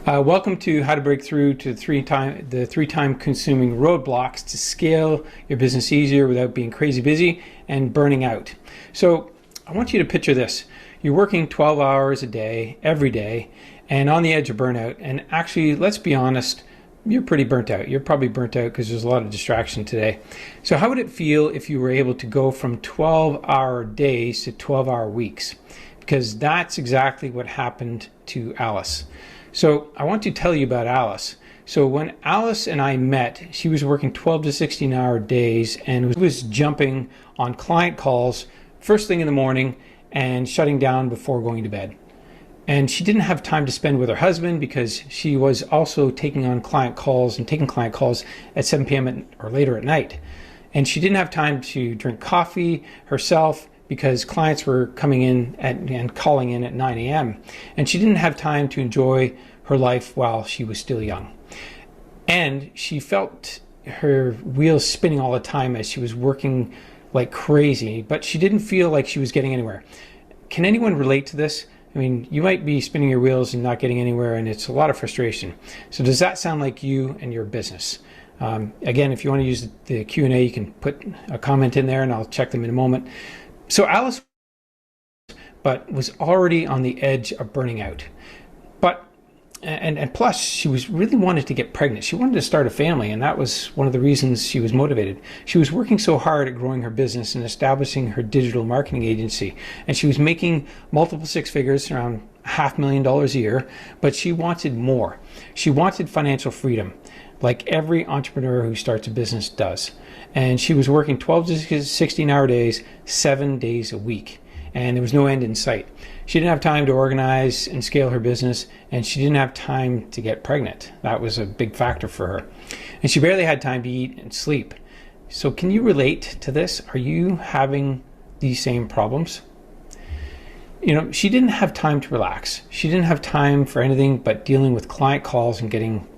Welcome to How to Break Through to the three-time consuming roadblocks to scale your business easier without being crazy busy and burning out. So I want you to picture this. You're working 12 hours a day, every day, and on the edge of burnout. And actually, let's be honest, you're pretty burnt out. You're probably burnt out because there's a lot of distraction today. So how would it feel if you were able to go from 12-hour days to 12-hour weeks? Because that's exactly what happened to Alice. So I want to tell you about Alice. So when Alice and I met, she was working 12 to 16-hour days and was jumping on client calls first thing in the morning and shutting down before going to bed. And she didn't have time to spend with her husband because she was also taking client calls at 7 p.m. or later at night. And she didn't have time to drink coffee herself because clients were coming in and calling in at 9 a.m. And she didn't have time to enjoy her life while she was still young. And she felt her wheels spinning all the time as she was working like crazy, but she didn't feel like she was getting anywhere. Can anyone relate to this? I mean, you might be spinning your wheels and not getting anywhere, and it's a lot of frustration. So does that sound like you and your business? Again, if you want to use the Q&A, you can put a comment in there and I'll check them in a moment. So Alice was already on the edge of burning out. And plus, she was really wanted to get pregnant. She wanted to start a family, and that was one of the reasons she was motivated. She was working so hard at growing her business and establishing her digital marketing agency, and she was making multiple six figures, around $500,000 a year, but she wanted more. She wanted financial freedom, like every entrepreneur who starts a business does. And she was working 12 to 16-hour days, 7 days a week, and there was no end in sight. She didn't have time to organize and scale her business, and she didn't have time to get pregnant. That was a big factor for her. And she barely had time to eat and sleep. So can you relate to this? Are you having these same problems? You know, she didn't have time to relax. She didn't have time for anything but dealing with client calls and getting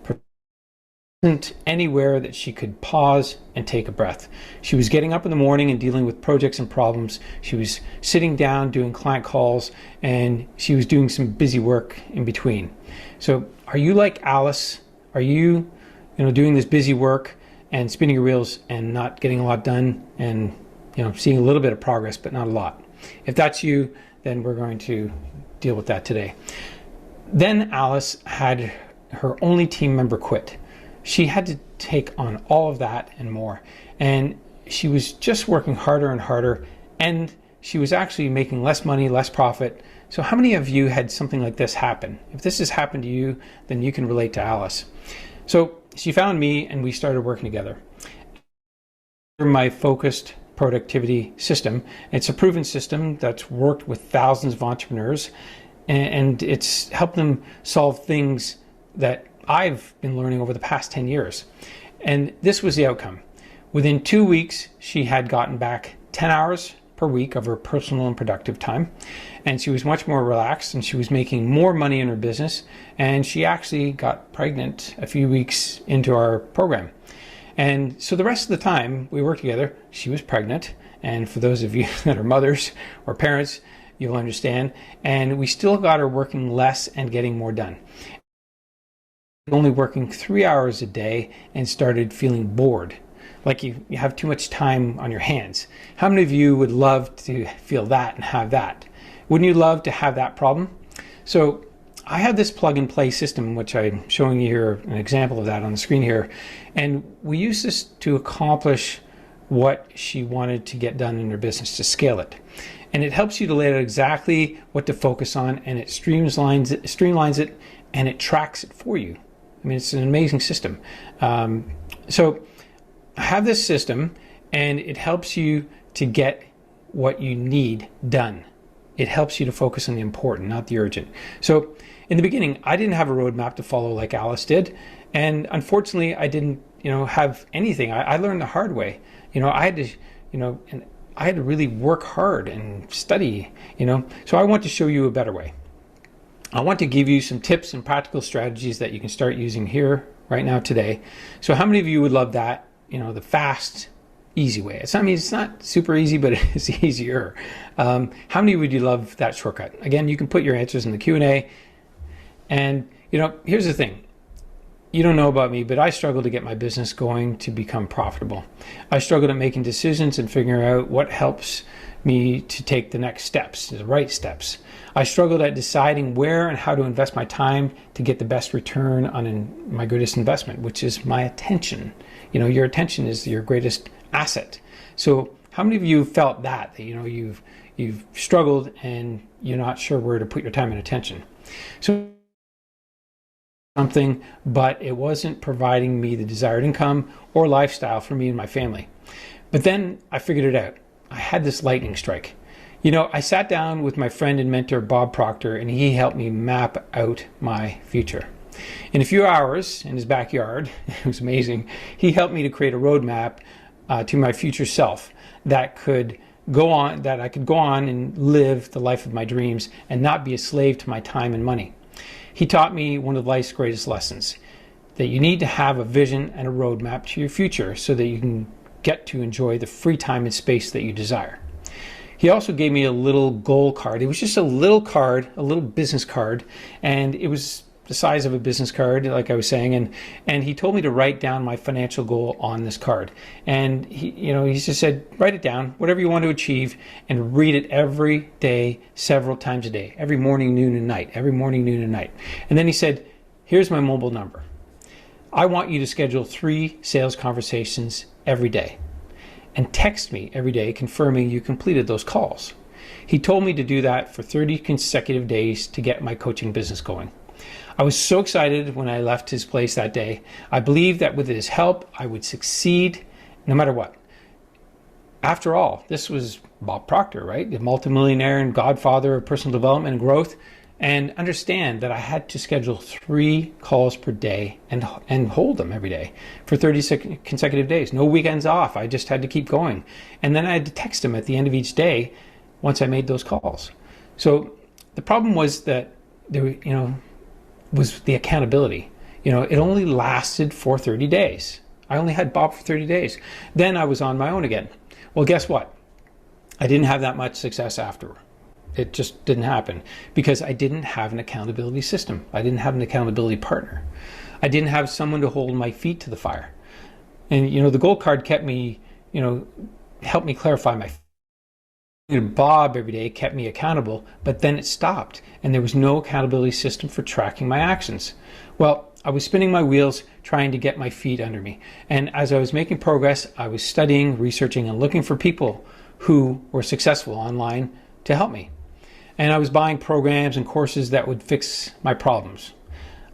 anywhere that she could pause and take a breath. She was getting up in the morning and dealing with projects and problems. She was sitting down doing client calls, and she was doing some busy work in between. So are you like Alice? Are you doing this busy work and spinning your wheels and not getting a lot done, and seeing a little bit of progress but not a lot? If that's you, then we're going to deal with that today. Then Alice had her only team member quit. She had to take on all of that and more. And she was just working harder and harder, and she was actually making less money, less profit. So how many of you had something like this happen? If this has happened to you, then you can relate to Alice. So she found me and we started working together. My focused productivity system. It's a proven system that's worked with thousands of entrepreneurs, and it's helped them solve things that I've been learning over the past 10 years. And this was the outcome. Within 2 weeks, she had gotten back 10 hours per week of her personal and productive time. And she was much more relaxed, and she was making more money in her business. And she actually got pregnant a few weeks into our program. And so the rest of the time we worked together, she was pregnant. And for those of you that are mothers or parents, you'll understand. And we still got her working less and getting more done. Only working 3 hours a day and started feeling bored, like you have too much time on your hands. How many of you would love to feel that and have that? Wouldn't you love to have that problem? So I have this plug and play system, which I'm showing you here, an example of that on the screen here. And we use this to accomplish what she wanted to get done in her business, to scale it. And it helps you to lay out exactly what to focus on, and it streamlines it, and it tracks it for you. I mean, it's an amazing system. So I have this system, and it helps you to get what you need done. It helps you to focus on the important, not the urgent. So in the beginning, I didn't have a roadmap to follow like Alice did. And unfortunately, I didn't, have anything. I learned the hard way. I had to really work hard and study, So I want to show you a better way. I want to give you some tips and practical strategies that you can start using here right now today. So how many of you would love that, the fast, easy way? It's not super easy, but it is easier. How many would you love that shortcut? Again, you can put your answers in the Q&A. And Here's the thing. You don't know about me, but I struggle to get my business going to become profitable. I struggle at making decisions and figuring out what helps me to take the next steps, the right steps. I struggled at deciding where and how to invest my time to get the best return on my greatest investment, which is my attention. Your attention is your greatest asset. So how many of you felt that you've struggled and you're not sure where to put your time and attention? So something, but it wasn't providing me the desired income or lifestyle for me and my family. But then I figured it out. I had this lightning strike. I sat down with my friend and mentor, Bob Proctor, and he helped me map out my future. In a few hours in his backyard, it was amazing, he helped me to create a roadmap to my future self that I could go on and live the life of my dreams and not be a slave to my time and money. He taught me one of life's greatest lessons, that you need to have a vision and a roadmap to your future so that you can get to enjoy the free time and space that you desire. He also gave me a little goal card. It was just a little card, a little business card, and it was the size of a business card, like I was saying, and he told me to write down my financial goal on this card. And he just said, write it down, whatever you want to achieve, and read it every day, several times a day, every morning, noon, and night, And then he said, here's my mobile number. I want you to schedule 3 sales conversations every day and text me every day confirming you completed those calls. He told me to do that for 30 consecutive days to get my coaching business going. I was so excited when I left his place that day. I believed that with his help, I would succeed no matter what. After all, this was Bob Proctor, right? The multimillionaire and godfather of personal development and growth. And understand that I had to schedule 3 calls per day and hold them every day for 30 consecutive days. No weekends off. I just had to keep going. And then I had to text him at the end of each day once I made those calls. So the problem was that there, was the accountability. It only lasted for 30 days. I only had Bob for 30 days. Then I was on my own again. Well, guess what? I didn't have that much success after. It just didn't happen because I didn't have an accountability system. I didn't have an accountability partner. I didn't have someone to hold my feet to the fire. And, the goal card kept me, helped me clarify my Bob every day kept me accountable, but then it stopped and there was no accountability system for tracking my actions. Well, I was spinning my wheels trying to get my feet under me. And as I was making progress, I was studying, researching, and looking for people who were successful online to help me. And I was buying programs and courses that would fix my problems.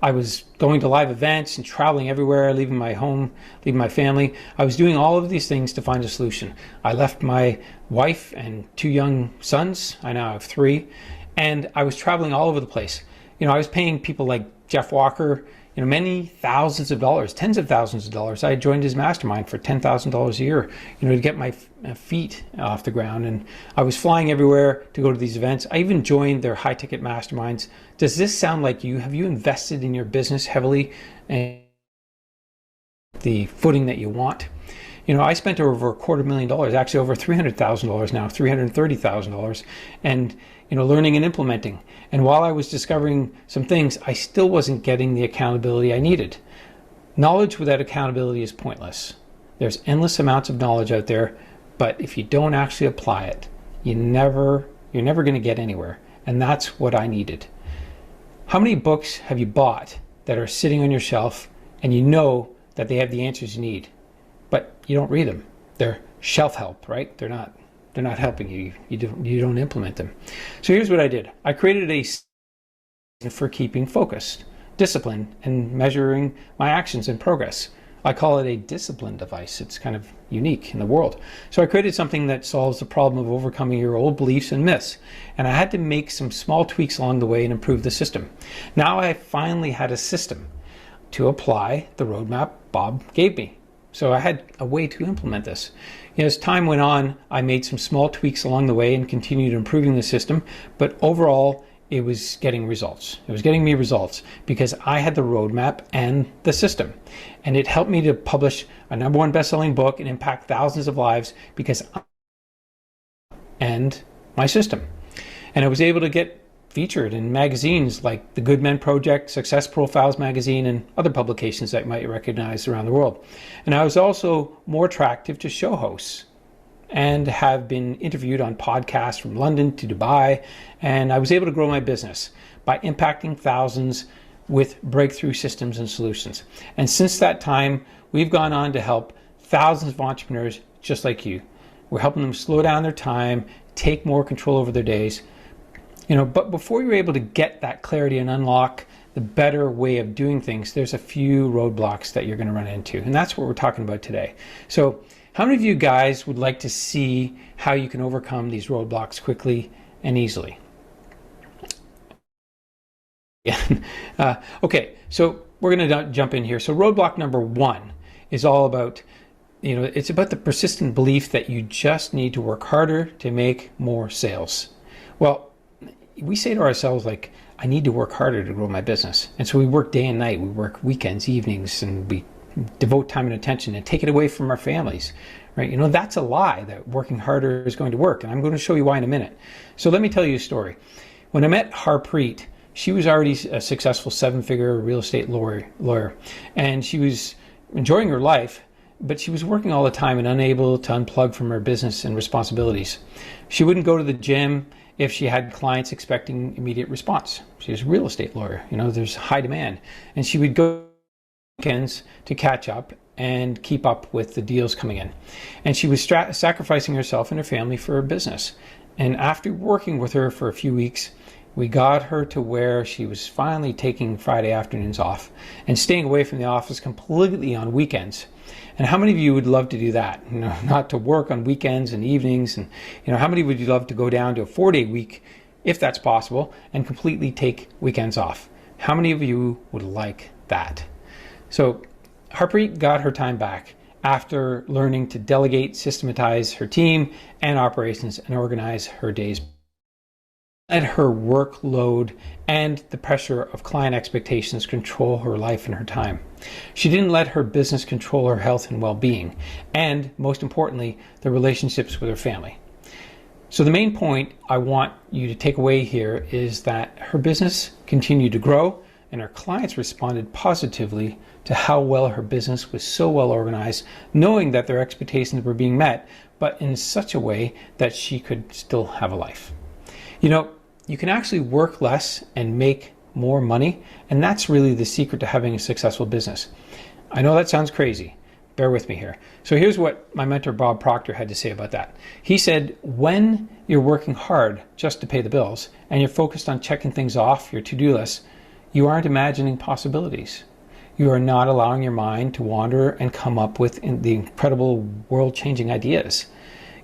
I was going to live events and traveling everywhere, leaving my home, leaving my family. I was doing all of these things to find a solution. I left my wife and 2 young sons. I now have 3. And I was traveling all over the place. I was paying people like Jeff Walker, many thousands of dollars, tens of thousands of dollars. I joined his mastermind for $10,000 a year, to get my feet off the ground. And I was flying everywhere to go to these events. I even joined their high-ticket masterminds. Does this sound like you? Have you invested in your business heavily and the footing that you want? I spent over $250,000, actually over $300,000 now, $330,000, and learning and implementing. And while I was discovering some things, I still wasn't getting the accountability I needed. Knowledge without accountability is pointless. There's endless amounts of knowledge out there, but if you don't actually apply it, you're never going to get anywhere. And that's what I needed. How many books have you bought that are sitting on your shelf and you know that they have the answers you need, but you don't read them? They're shelf help, right? They're not helping you. You don't implement them. So here's what I did. I created a system for keeping focused, discipline, and measuring my actions and progress. I call it a discipline device. It's kind of unique in the world. So I created something that solves the problem of overcoming your old beliefs and myths. And I had to make some small tweaks along the way and improve the system. Now I finally had a system to apply the roadmap Bob gave me. So I had a way to implement this. As time went on, I made some small tweaks along the way and continued improving the system. But overall, it was getting results. It was getting me results because I had the roadmap and the system. And it helped me to publish a #1 best-selling book and impact thousands of lives because and my system. And I was able to get featured in magazines like the Good Men Project, Success Profiles magazine, and other publications that you might recognize around the world. And I was also more attractive to show hosts and have been interviewed on podcasts from London to Dubai. And I was able to grow my business by impacting thousands with breakthrough systems and solutions. And since that time, we've gone on to help thousands of entrepreneurs just like you. We're helping them slow down their time, take more control over their days. But before you're able to get that clarity and unlock the better way of doing things, there's a few roadblocks that you're going to run into. And that's what we're talking about today. So how many of you guys would like to see how you can overcome these roadblocks quickly and easily? Yeah. Okay, so we're going to jump in here. So roadblock number 1 is all about, it's about the persistent belief that you just need to work harder to make more sales. Well, we say to ourselves, like, I need to work harder to grow my business. And so we work day and night, we work weekends, evenings, and we devote time and attention and take it away from our families, right? That's a lie that working harder is going to work. And I'm going to show you why in a minute. So let me tell you a story. When I met Harpreet, she was already a successful 7-figure real estate lawyer, and she was enjoying her life, but she was working all the time and unable to unplug from her business and responsibilities. She wouldn't go to the gym if she had clients expecting immediate response. She was a real estate lawyer, there's high demand. And she would go weekends to catch up and keep up with the deals coming in. And she was sacrificing herself and her family for her business. And after working with her for a few weeks, we got her to where she was finally taking Friday afternoons off and staying away from the office completely on weekends. And how many of you would love to do that? Not to work on weekends and evenings. And how many would you love to go down to a 4-day week, if that's possible, and completely take weekends off? How many of you would like that? So Harpreet got her time back after learning to delegate, systematize her team and operations, and organize her days. Let her workload and the pressure of client expectations control her life and her time. She didn't let her business control her health and well-being, and most importantly, the relationships with her family. So the main point I want you to take away here is that her business continued to grow, and her clients responded positively to how well her business was so well organized, knowing that their expectations were being met, but in such a way that she could still have a life. You can actually work less and make more money, and that's really the secret to having a successful business. I know that sounds crazy. Bear with me here. So here's what my mentor Bob Proctor had to say about that. He said, when you're working hard just to pay the bills and you're focused on checking things off your to-do list, you aren't imagining possibilities. You are not allowing your mind to wander and come up with the incredible world-changing ideas.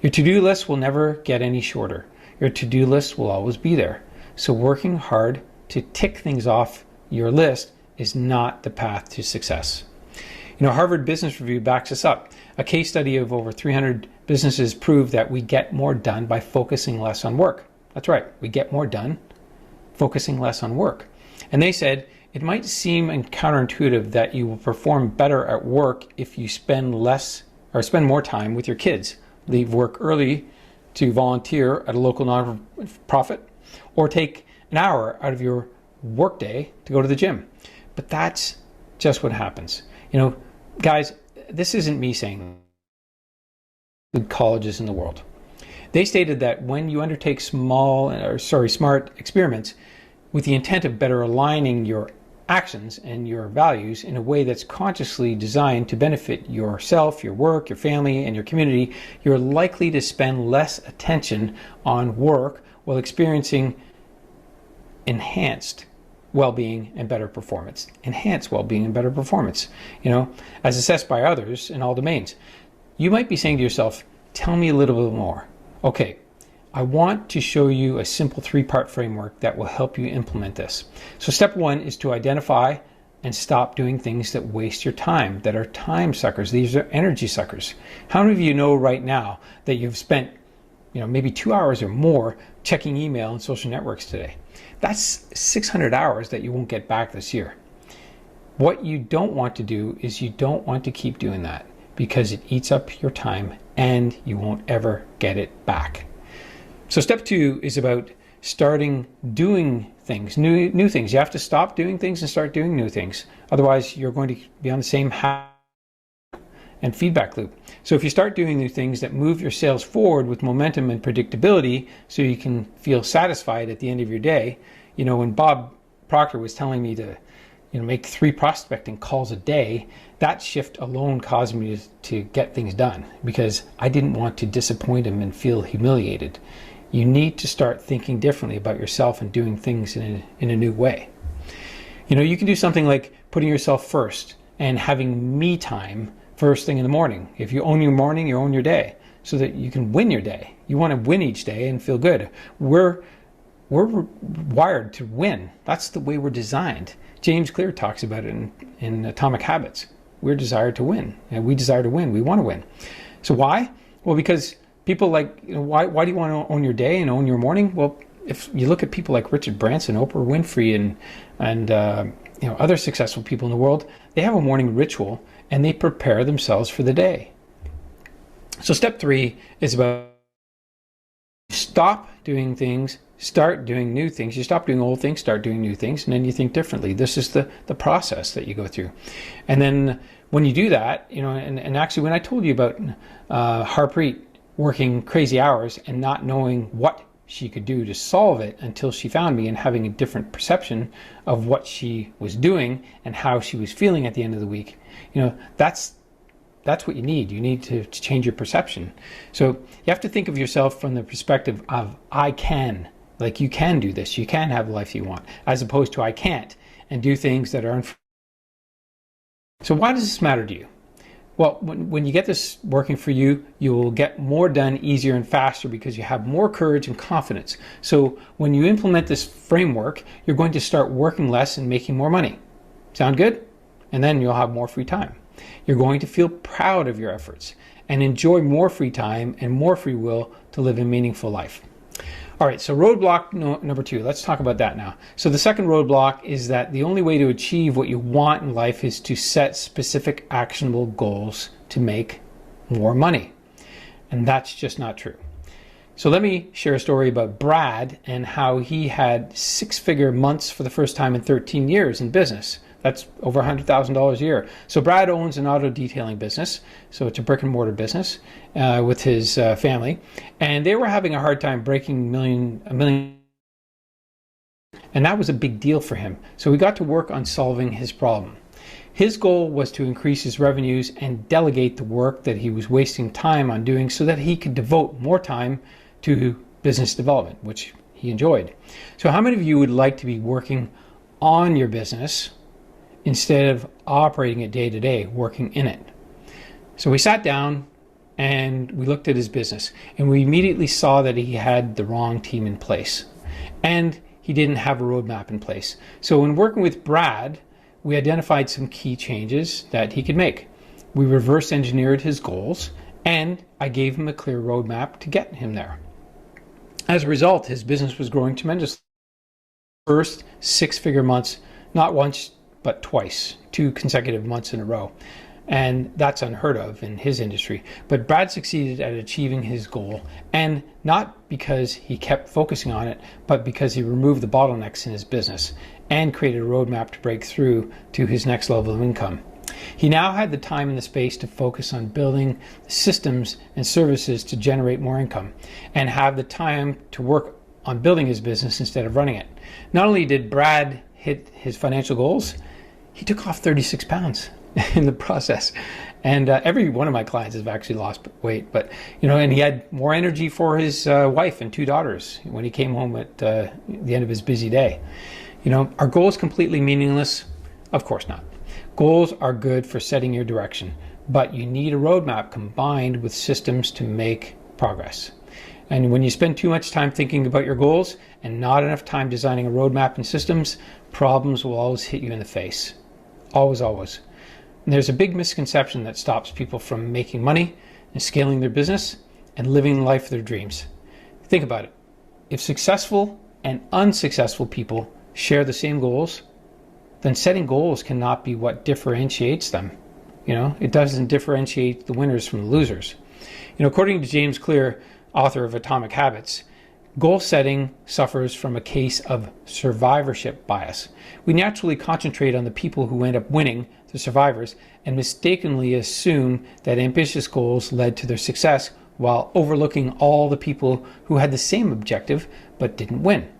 Your to-do list will never get any shorter. Your to-do list will always be there. So working hard to tick things off your list is not the path to success. Harvard Business Review backs us up. A case study of over 300 businesses proved that we get more done by focusing less on work. That's right, we get more done focusing less on work. And they said, it might seem counterintuitive that you will perform better at work if you spend more time with your kids, leave work early to volunteer at a local nonprofit, or take an hour out of your workday to go to the gym. But that's just what happens. Guys, this isn't me saying good colleges in the world. They stated that when you undertake smart experiments with the intent of better aligning your actions and your values in a way that's consciously designed to benefit yourself, your work, your family, and your community, you're likely to spend less attention on work while experiencing enhanced well-being and better performance. Enhanced well-being and better performance, as assessed by others in all domains. You might be saying to yourself, tell me a little bit more. Okay, I want to show you a simple 3-part framework that will help you implement this. So step 1 is to identify and stop doing things that waste your time, that are time suckers. These are energy suckers. How many of you know right now that you've spent maybe 2 hours or more checking email and social networks today? That's 600 hours that you won't get back this year. What you don't want to do is you don't want to keep doing that, because it eats up your time and you won't ever get it back. So step 2 is about starting doing things, new things. You have to stop doing things and start doing new things. Otherwise, you're going to be on the same and feedback loop. So if you start doing new things that move your sales forward with momentum and predictability, so you can feel satisfied at the end of your day. When Bob Proctor was telling me to make 3 prospecting calls a day, that shift alone caused me to get things done, because I didn't want to disappoint him and feel humiliated. You need to start thinking differently about yourself and doing things in a new way. You can do something like putting yourself first and having me time first thing in the morning. If you own your morning, you own your day, so that you can win your day. You want to win each day and feel good. We're wired to win. That's the way we're designed. James Clear talks about it in Atomic Habits. We're desired to win, and we desire to win. We want to win. So why? Well, because people why do you want to own your day and own your morning? Well, if you look at people like Richard Branson, Oprah Winfrey, and other successful people in the world, they have a morning ritual and they prepare themselves for the day. So step 3 is about stop doing things, start doing new things. You stop doing old things, start doing new things, and then you think differently. This is the process that you go through. And then when you do that, and actually when I told you about Harpreet working crazy hours and not knowing what she could do to solve it until she found me, and having a different perception of what she was doing and how she was feeling at the end of the week, that's what you need. You need to change your perception. So you have to think of yourself from the perspective of I can. Like, you can do this. You can have the life you want, as opposed to I can't, and do things that are So why does this matter to you? Well, when you get this working for you, you will get more done easier and faster because you have more courage and confidence. So when you implement this framework, you're going to start working less and making more money. Sound good? And then you'll have more free time. You're going to feel proud of your efforts and enjoy more free time and more free will to live a meaningful life. All right, so roadblock number 2, let's talk about that now. So the second roadblock is that the only way to achieve what you want in life is to set specific actionable goals to make more money. And that's just not true. So let me share a story about Brad and how he had 6-figure months for the first time in 13 years in business. That's over $100,000 a year. So Brad owns an auto detailing business. So it's a brick and mortar business with his family. And they were having a hard time breaking a million. And that was a big deal for him. So we got to work on solving his problem. His goal was to increase his revenues and delegate the work that he was wasting time on doing, so that he could devote more time to business development, which he enjoyed. So how many of you would like to be working on your business instead of operating it day to day, working in it? So we sat down and we looked at his business, and we immediately saw that he had the wrong team in place and he didn't have a roadmap in place. So when working with Brad, we identified some key changes that he could make. We reverse engineered his goals, and I gave him a clear roadmap to get him there. As a result, his business was growing tremendously. First 6-figure months, not once, but twice, 2 consecutive months in a row. And that's unheard of in his industry. But Brad succeeded at achieving his goal, and not because he kept focusing on it, but because he removed the bottlenecks in his business and created a roadmap to break through to his next level of income. He now had the time and the space to focus on building systems and services to generate more income, and have the time to work on building his business instead of running it. Not only did Brad hit his financial goals, he took off 36 pounds in the process. And every one of my clients has actually lost weight, but and he had more energy for his wife and 2 daughters when he came home at the end of his busy day. Are goals completely meaningless? Of course not. Goals are good for setting your direction, but you need a roadmap combined with systems to make progress. And when you spend too much time thinking about your goals and not enough time designing a roadmap and systems, problems will always hit you in the face. Always, always. And there's a big misconception that stops people from making money and scaling their business and living the life of their dreams. Think about it. If successful and unsuccessful people share the same goals, then setting goals cannot be what differentiates them. It doesn't differentiate the winners from the losers. According to James Clear, author of Atomic Habits, Goal setting suffers from a case of survivorship bias. We naturally concentrate on the people who end up winning, the survivors, and mistakenly assume that ambitious goals led to their success while overlooking all the people who had the same objective but didn't win.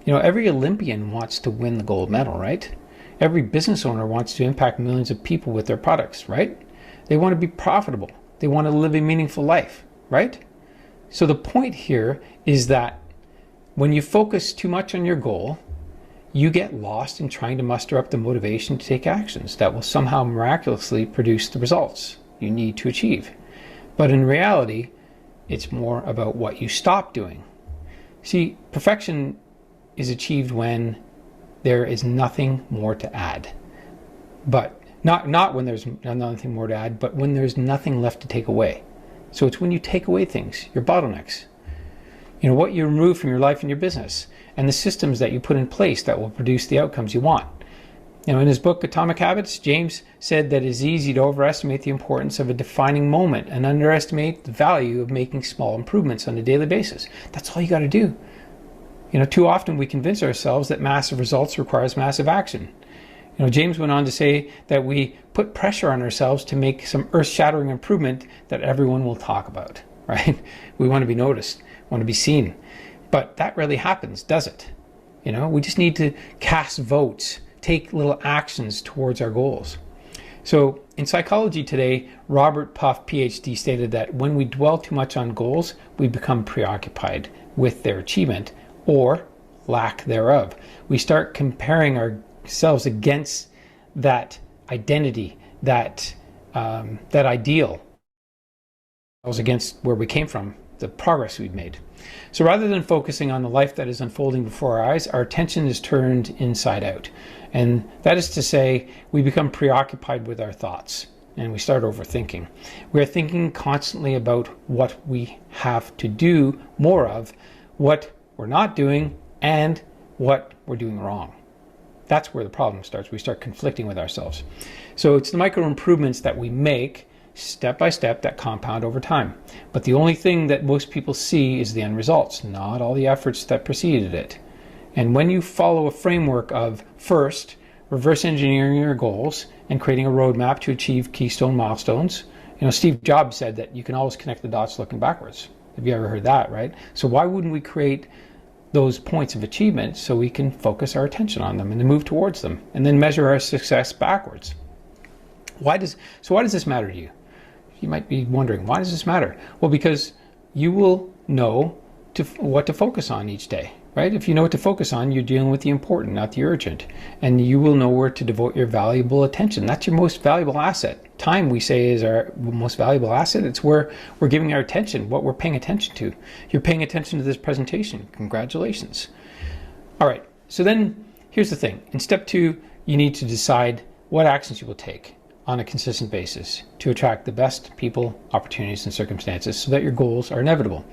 Every Olympian wants to win the gold medal, right? Every business owner wants to impact millions of people with their products, right? They want to be profitable. They want to live a meaningful life, right? So the point here is that when you focus too much on your goal, you get lost in trying to muster up the motivation to take actions that will somehow miraculously produce the results you need to achieve. But in reality, it's more about what you stop doing. See, perfection is achieved when there is nothing more to add. But not when there's nothing more to add, but when there's nothing left to take away. So it's when you take away things, your bottlenecks, what you remove from your life and your business, and the systems that you put in place that will produce the outcomes you want. In his book, Atomic Habits, James said that it is easy to overestimate the importance of a defining moment and underestimate the value of making small improvements on a daily basis. That's all you got to do. Too often we convince ourselves that massive results requires massive action. James went on to say that we put pressure on ourselves to make some earth-shattering improvement that everyone will talk about, right? We want to be noticed, want to be seen. But that rarely happens, does it? We just need to cast votes, take little actions towards our goals. So in psychology today, Robert Puff, PhD, stated that when we dwell too much on goals, we become preoccupied with their achievement or lack thereof. We start comparing ourselves against that identity, that ideal, against where we came from, the progress we've made. So rather than focusing on the life that is unfolding before our eyes, our attention is turned inside out. And that is to say, we become preoccupied with our thoughts and we start overthinking. We're thinking constantly about what we have to do more of, what we're not doing, and what we're doing wrong. That's where the problem starts. We start conflicting with ourselves. So it's the micro improvements that we make step by step that compound over time. But the only thing that most people see is the end results, not all the efforts that preceded it. And when you follow a framework of first, reverse engineering your goals and creating a roadmap to achieve keystone milestones, Steve Jobs said that you can always connect the dots looking backwards. Have you ever heard that, right? So why wouldn't we create those points of achievement so we can focus our attention on them and then move towards them and then measure our success backwards? Why does this matter to you? You might be wondering, why does this matter? Well, because you will know what to focus on each day, right? If you know what to focus on, you're dealing with the important, not the urgent. And you will know where to devote your valuable attention. That's your most valuable asset. Time, we say, is our most valuable asset. It's where we're giving our attention, what we're paying attention to. You're paying attention to this presentation. Congratulations. All right, so then here's the thing. In step 2, you need to decide what actions you will take on a consistent basis to attract the best people, opportunities, and circumstances so that your goals are inevitable.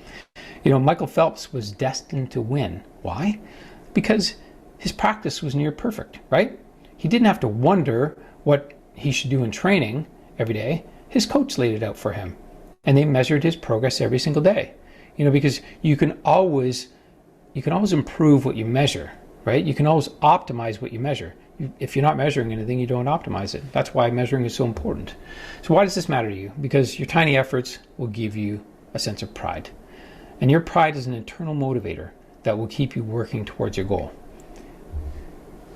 Michael Phelps was destined to win. Why? Because his practice was near perfect, right? He didn't have to wonder what he should do in training every day. His coach laid it out for him, and they measured his progress every single day. Because you can always improve what you measure, right? You can always optimize what you measure. If you're not measuring anything, you don't optimize it. That's why measuring is so important. So why does this matter to you? Because your tiny efforts will give you a sense of pride. And your pride is an internal motivator that will keep you working towards your goal.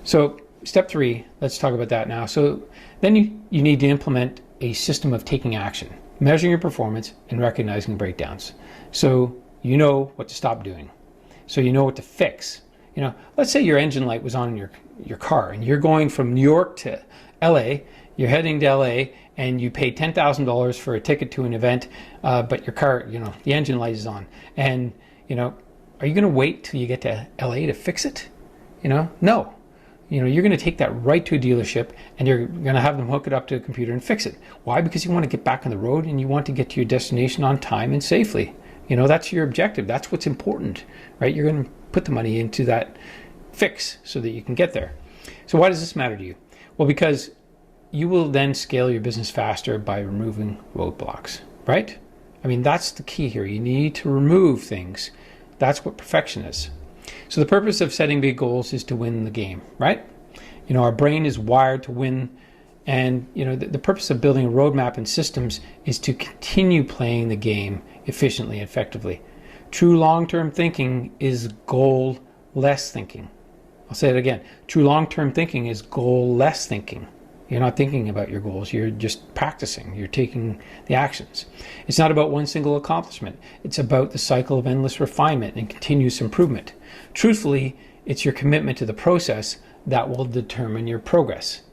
So step 3, let's talk about that now. So then you need to implement a system of taking action, measuring your performance, and recognizing breakdowns. So you know what to stop doing. So you know what to fix. Let's say your engine light was on in your car and you're going from New York to LA, you're heading to LA and you pay $10,000 for a ticket to an event, but your car, the engine light is on. And, are you going to wait till you get to LA to fix it? No. You're going to take that right to a dealership and you're going to have them hook it up to a computer and fix it. Why? Because you want to get back on the road and you want to get to your destination on time and safely. That's your objective. That's what's important, right? You're going to put the money into that fix so that you can get there. So why does this matter to you? Well, because you will then scale your business faster by removing roadblocks, right? That's the key here. You need to remove things That's what perfection is. So the purpose of setting big goals is to win the game, right? Our brain is wired to win. And the purpose of building a roadmap and systems is to continue playing the game efficiently and effectively. True long-term thinking is goal-less thinking. I'll say it again. True long-term thinking is goal-less thinking. You're not thinking about your goals. You're just practicing. You're taking the actions. It's not about one single accomplishment. It's about the cycle of endless refinement and continuous improvement. Truthfully, it's your commitment to the process that will determine your progress.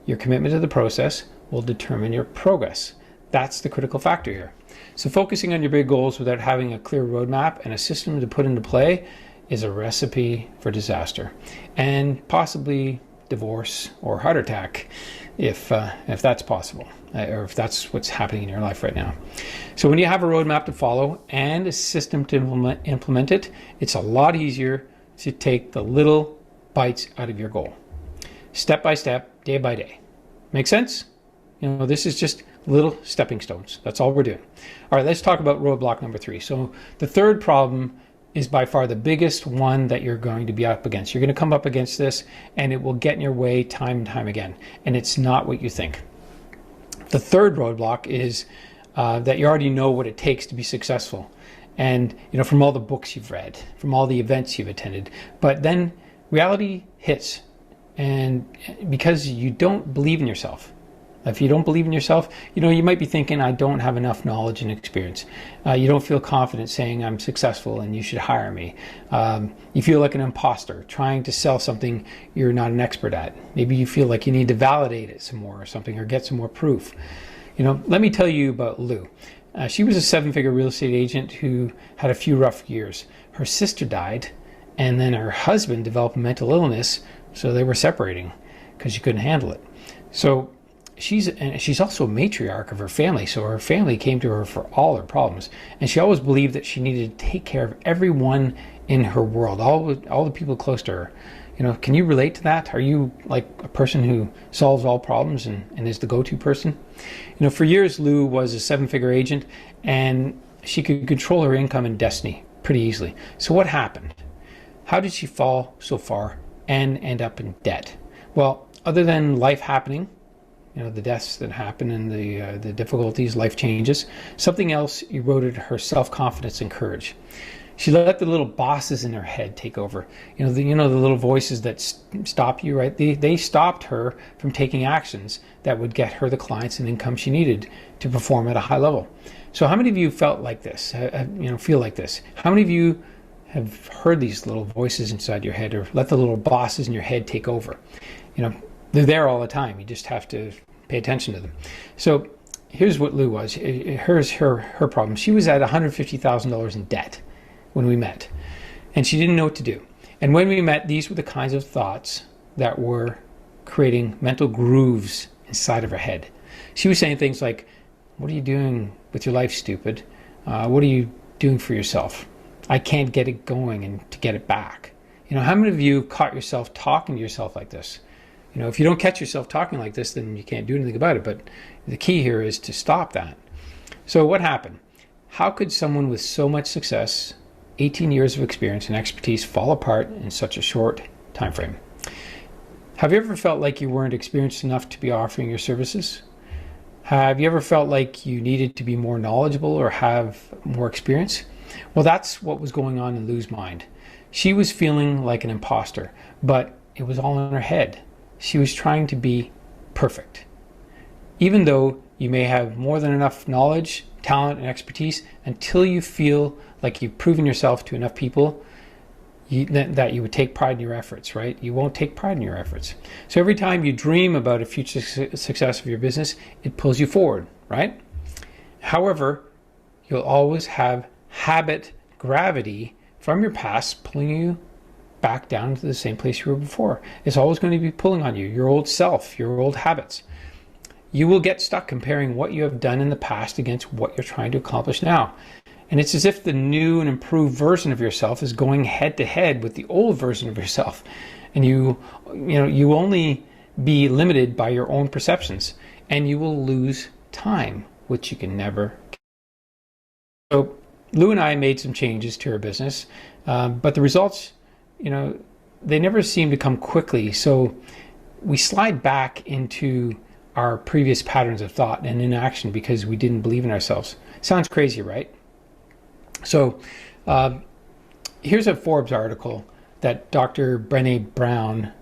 Your commitment to the process will determine your progress. That's the critical factor here. So focusing on your big goals without having a clear roadmap and a system to put into play is a recipe for disaster and possibly divorce or heart attack if that's possible, or if that's what's happening in your life right now. So when you have a roadmap to follow and a system to implement it, it's a lot easier to take the little bites out of your goal. Step by step, day by day. Make sense? This is just little stepping stones. That's all we're doing. All right, let's talk about roadblock number 3. So the third problem is by far the biggest one that you're going to be up against. You're going to come up against this and it will get in your way time and time again. And it's not what you think. The third roadblock is that you already know what it takes to be successful. And, from all the books you've read, from all the events you've attended, but then reality hits. And because you don't believe in yourself. If you don't believe in yourself, you might be thinking, I don't have enough knowledge and experience. You don't feel confident saying I'm successful and you should hire me. You feel like an imposter trying to sell something you're not an expert at. Maybe you feel like you need to validate it some more or something, or get some more proof. Let me tell you about Lou. She was a 7-figure real estate agent who had a few rough years. Her sister died, and then her husband developed mental illness, so they were separating because she couldn't handle it. So she's also a matriarch of her family, so her family came to her for all her problems, and she always believed that she needed to take care of everyone in her world, all the people close to her. Can you relate to that? Are you like a person who solves all problems and is the go-to person? For years, Lou was a 7-figure agent, and she could control her income and destiny pretty easily. So what happened? How did she fall so far and end up in debt? Well, other than life happening, the deaths that happen and the difficulties, life changes, something else eroded her self-confidence and courage. She let the little bosses in her head take over. The little voices that stop you, right? They stopped her from taking actions that would get her the clients and income she needed to perform at a high level. So how many of you felt like this? Feel like this? How many of you have heard these little voices inside your head, or let the little bosses in your head take over? They're there all the time. You just have to pay attention to them. So here's what Lou was. Here's her problem. She was at $150,000 in debt when we met, and she didn't know what to do. And when we met, these were the kinds of thoughts that were creating mental grooves inside of her head. She was saying things like, what are you doing with your life, stupid? What are you doing for yourself? I can't get it going and to get it back. How many of you caught yourself talking to yourself like this? If you don't catch yourself talking like this, then you can't do anything about it. But the key here is to stop that. So what happened? How could someone with so much success, 18 years of experience and expertise, fall apart in such a short time frame? Have you ever felt like you weren't experienced enough to be offering your services? Have you ever felt like you needed to be more knowledgeable or have more experience? Well, that's what was going on in Lou's mind. She was feeling like an imposter, but it was all in her head. She was trying to be perfect. Even though you may have more than enough knowledge, talent, and expertise, until you feel like you've proven yourself to enough people that you would take pride in your efforts, right? You won't take pride in your efforts. So every time you dream about a future success of your business, it pulls you forward, right? However, you'll always have habit gravity from your past pulling you back down to the same place you were before. It's always going to be pulling on you, your old self, your old habits. You will get stuck comparing what you have done in the past against what you're trying to accomplish now. And it's as if the new and improved version of yourself is going head to head with the old version of yourself. And you only be limited by your own perceptions, and you will lose time, which you can never. So Lou and I made some changes to our business, but the results, they never seem to come quickly. So we slide back into our previous patterns of thought and inaction because we didn't believe in ourselves. Sounds crazy, right? So here's a Forbes article that Dr. Brené Brown,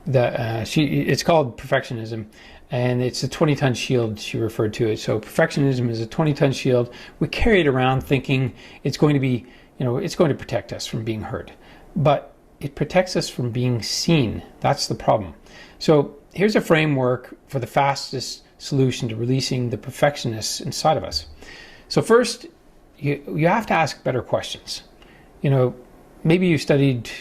it's called Perfectionism, and it's a 20-ton shield, she referred to it. So perfectionism is a 20-ton shield. We carry it around thinking it's going to be, it's going to protect us from being hurt. But it protects us from being seen. That's the problem. So here's a framework for the fastest solution to releasing the perfectionists inside of us. So first, you have to ask better questions. Maybe you studied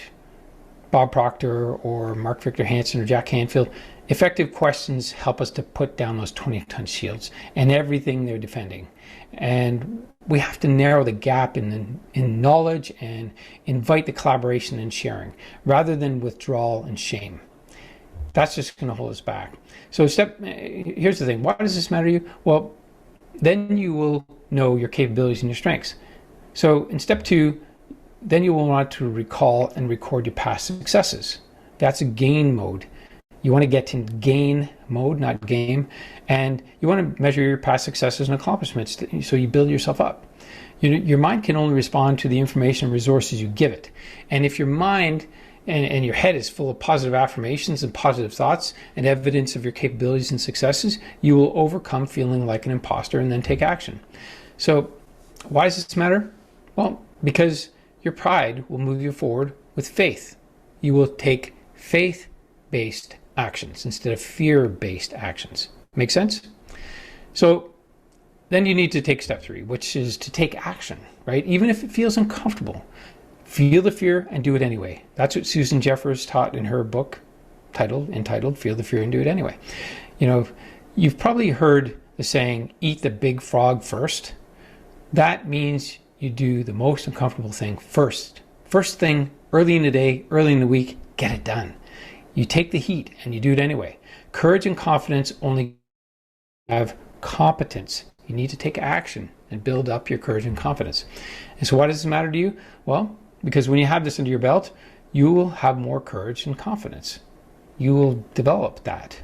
Bob Proctor or Mark Victor Hansen or Jack Canfield. Effective questions help us to put down those 20-ton shields and everything they're defending. And we have to narrow the gap in knowledge and invite the collaboration and sharing rather than withdrawal and shame. That's just going to hold us back. So here's the thing. Why does this matter to you? Well, then you will know your capabilities and your strengths. So in step 2, then you will want to recall and record your past successes. That's a gain mode. You want to get to gain mode, not game, and you want to measure your past successes and accomplishments so you build yourself up. Your mind can only respond to the information and resources you give it. And if your mind and your head is full of positive affirmations and positive thoughts and evidence of your capabilities and successes, you will overcome feeling like an imposter and then take action. So why does this matter? Well, because your pride will move you forward with faith. You will take faith-based actions instead of fear-based actions. Make sense? So then you need to take step 3, which is to take action, right? Even if it feels uncomfortable. Feel the fear and do it anyway. That's what Susan Jeffers taught in her book entitled Feel the Fear and Do It Anyway. You've probably heard the saying, eat the big frog first. That means you do the most uncomfortable thing first. First thing, early in the day, early in the week, get it done. You take the heat and you do it anyway. Courage and confidence only have competence. You need to take action and build up your courage and confidence. And so why does this matter to you? Well, because when you have this under your belt, you will have more courage and confidence. You will develop that.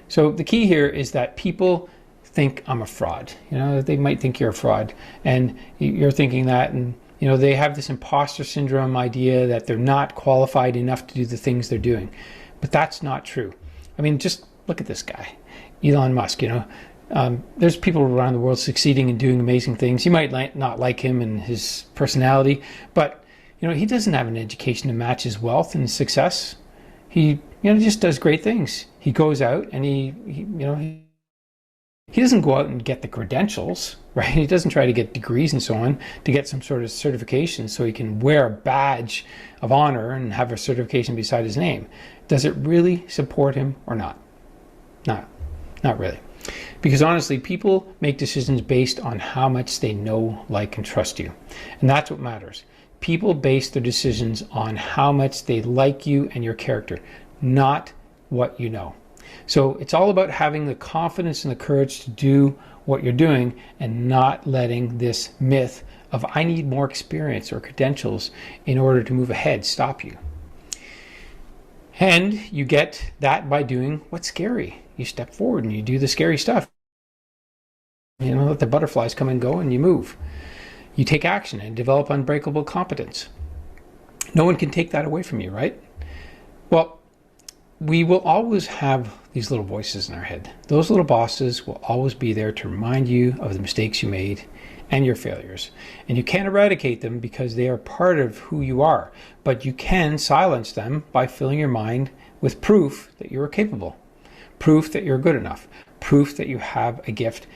So the key here is that people think I'm a fraud. They might think you're a fraud, and you're thinking that, and they have this imposter syndrome idea that they're not qualified enough to do the things they're doing. But that's not true. I mean, just look at this guy, Elon Musk. There's people around the world succeeding and doing amazing things. You might not like him and his personality, but he doesn't have an education to match his wealth and success. He just does great things. He goes out and he doesn't go out and get the credentials, right? He doesn't try to get degrees and so on to get some sort of certification so he can wear a badge of honor and have a certification beside his name. Does it really support him or not? Not really. Because honestly, people make decisions based on how much they know, like, and trust you. And that's what matters. People base their decisions on how much they like you and your character, not what you know. So it's all about having the confidence and the courage to do what you're doing and not letting this myth of I need more experience or credentials in order to move ahead stop you. And you get that by doing what's scary. You step forward and you do the scary stuff. Let the butterflies come and go and you move. You take action and develop unbreakable competence. No one can take that away from you, right? Well, we will always have these little voices in our head. Those little bosses will always be there to remind you of the mistakes you made and your failures. And you can't eradicate them because they are part of who you are. But you can silence them by filling your mind with proof that you are capable, proof that you're good enough, proof that you have a gift,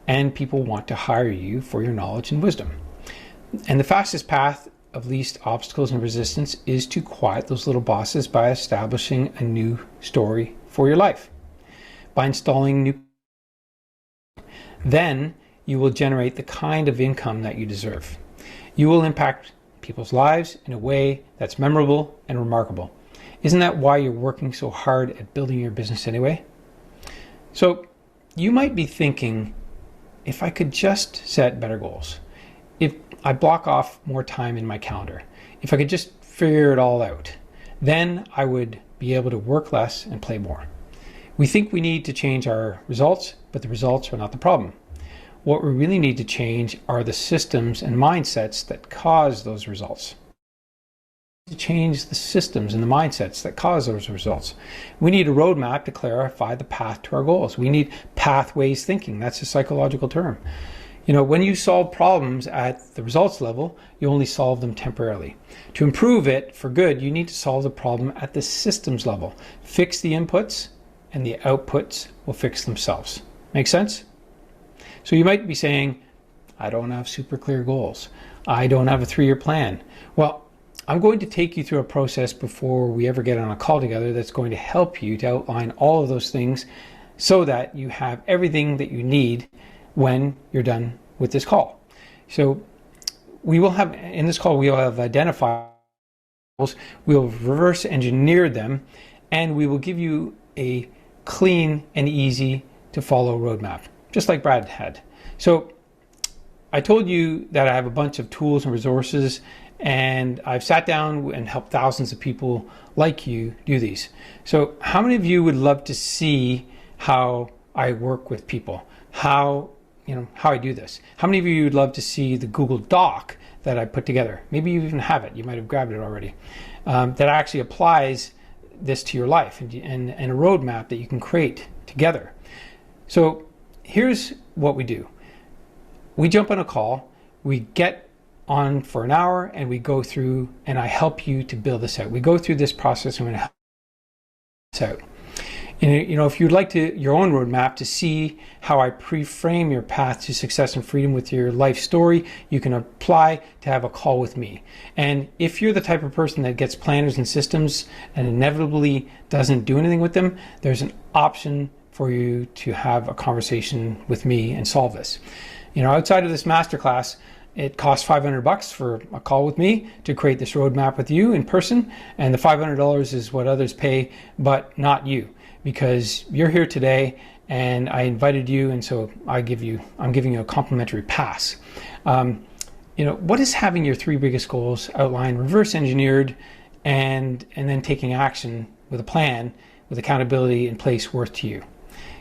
and people want to hire you for your knowledge and wisdom. And the fastest path of least obstacles and resistance is to quiet those little bosses by establishing a new story for your life. By installing new, then you will generate the kind of income that you deserve. You will impact people's lives in a way that's memorable and remarkable. Isn't that why you're working so hard at building your business anyway? So you might be thinking, if I could just set better goals, if I block off more time in my calendar. If I could just figure it all out, then I would be able to work less and play more. We think we need to change our results, but the results are not the problem. What we really need to change are the systems and mindsets that cause those results. To change the systems and the mindsets that cause those results. We need a roadmap to clarify the path to our goals. We need pathways thinking. That's a psychological term. When you solve problems at the results level, you only solve them temporarily. To improve it for good, you need to solve the problem at the systems level. Fix the inputs, and the outputs will fix themselves. Make sense? So you might be saying, I don't have super clear goals. I don't have a 3-year plan. Well, I'm going to take you through a process before we ever get on a call together that's going to help you to outline all of those things so that you have everything that you need when you're done with this call. So in this call, we will have identified goals, we'll reverse engineer them, and we will give you a clean and easy to follow roadmap, just like Brad had. So I told you that I have a bunch of tools and resources, and I've sat down and helped thousands of people like you do these. So how many of you would love to see how I work with people? How I do this? How many of you would love to see the Google Doc that I put together? Maybe you even have it. You might have grabbed it already. That actually applies this to your life and a roadmap that you can create together. So here's what we do. We jump on a call. We get on for an hour and we go through and I help you to build this out. We go through this process and we help this out. And if you'd like your own roadmap to see how I pre-frame your path to success and freedom with your life story, you can apply to have a call with me. And if you're the type of person that gets planners and systems and inevitably doesn't do anything with them, there's an option for you to have a conversation with me and solve this. Outside of this masterclass, it costs $500 for a call with me to create this roadmap with you in person, and the $500 is what others pay, but not you, because you're here today and I invited you, and so I'm giving you a complimentary pass. What is having your 3 biggest goals outlined, reverse engineered, and then taking action with a plan, with accountability in place worth to you?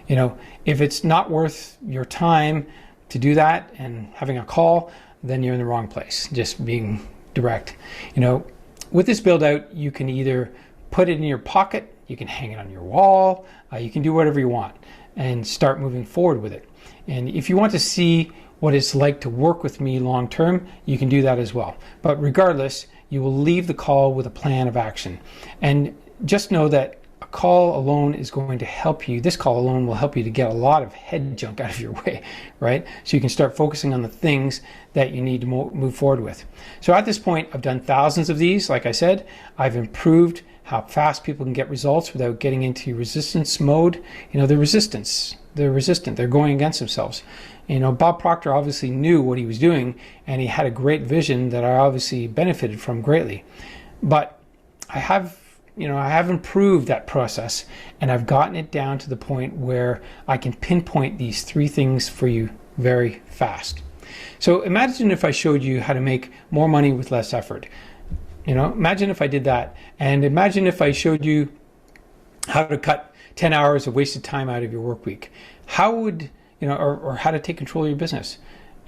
If it's not worth your time to do that and having a call, then you're in the wrong place, just being direct. With this build out, you can either put it in your pocket, you can hang it on your wall, you can do whatever you want and start moving forward with it. And if you want to see what it's like to work with me long term, you can do that as well. But regardless, you will leave the call with a plan of action. And just know that a call alone is going to help you. This call alone will help you to get a lot of head junk out of your way, right? So you can start focusing on the things that you need to move forward with. So at this point, I've done thousands of these. Like I said, I've improved how fast people can get results without getting into resistance mode. They're resistant. They're going against themselves. Bob Proctor obviously knew what he was doing, and he had a great vision that I obviously benefited from greatly. But I have improved that process, and I've gotten it down to the point where I can pinpoint these 3 things for you very fast. So imagine if I showed you how to make more money with less effort. Imagine if I did that, and imagine if I showed you how to cut 10 hours of wasted time out of your work week. How would, or how to take control of your business.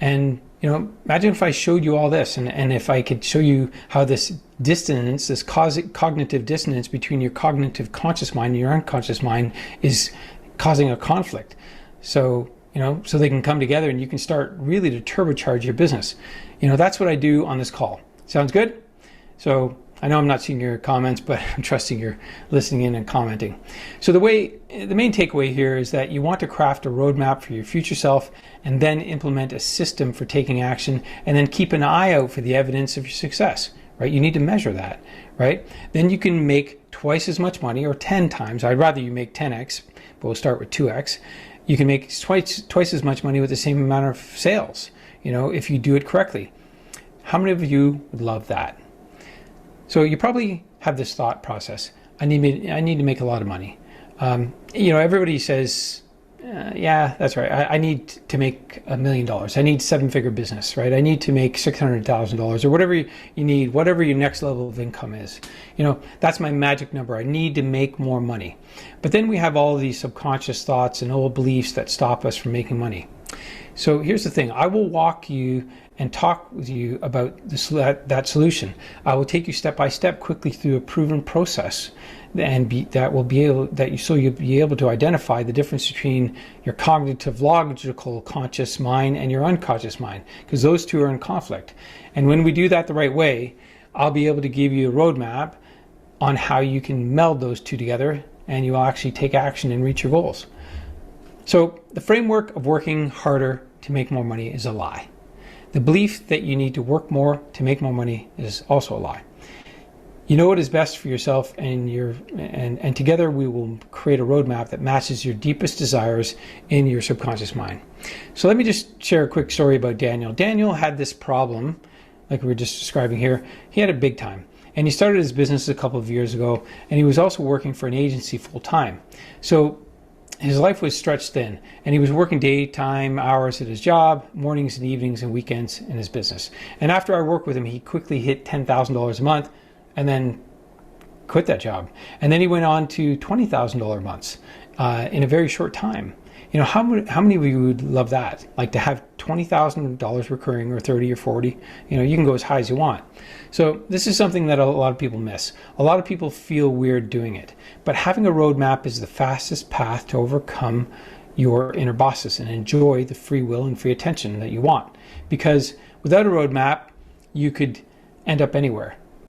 And, imagine if I showed you all this, and if I could show you how this dissonance, this cognitive dissonance between your cognitive conscious mind and your unconscious mind is causing a conflict. So they can come together and you can start really to turbocharge your business. That's what I do on this call. Sounds good? So I know I'm not seeing your comments, but I'm trusting you're listening in and commenting. So the main takeaway here is that you want to craft a roadmap for your future self and then implement a system for taking action, and then keep an eye out for the evidence of your success, right? You need to measure that, right? Then you can make twice as much money, or 10 times. I'd rather you make 10x, but we'll start with 2x. You can make twice as much money with the same amount of sales, if you do it correctly. How many of you would love that? So you probably have this thought process. I need to make a lot of money. Everybody says, yeah, that's right. I need to make $1 million. I need 7-figure business, right? I need to make $600,000 or whatever you need, whatever your next level of income is. That's my magic number. I need to make more money. But then we have all of these subconscious thoughts and old beliefs that stop us from making money. So here's the thing. I will walk you and talk with you about that solution. I will take you step by step quickly through a proven process, and you'll be able to identify the difference between your cognitive logical conscious mind and your unconscious mind, because those two are in conflict. And when we do that the right way, I'll be able to give you a roadmap on how you can meld those two together, and you will actually take action and reach your goals. So the framework of working harder to make more money is a lie. The belief that you need to work more to make more money is also a lie. You know what is best for yourself, and together we will create a roadmap that matches your deepest desires in your subconscious mind. So let me just share a quick story about Daniel. Daniel had this problem, like we were just describing here. He had it big time. And he started his business a couple of years ago, and he was also working for an agency full time. So his life was stretched thin, and he was working daytime hours at his job, mornings and evenings and weekends in his business. And after I worked with him, he quickly hit $10,000 a month and then quit that job. And then he went on to $20,000 months in a very short time. How many of you would love that? Like to have $20,000 recurring, or 30 or 40? You can go as high as you want. So this is something that a lot of people miss. A lot of people feel weird doing it. But having a roadmap is the fastest path to overcome your inner bosses and enjoy the free will and free attention that you want. Because without a roadmap, you could end up anywhere.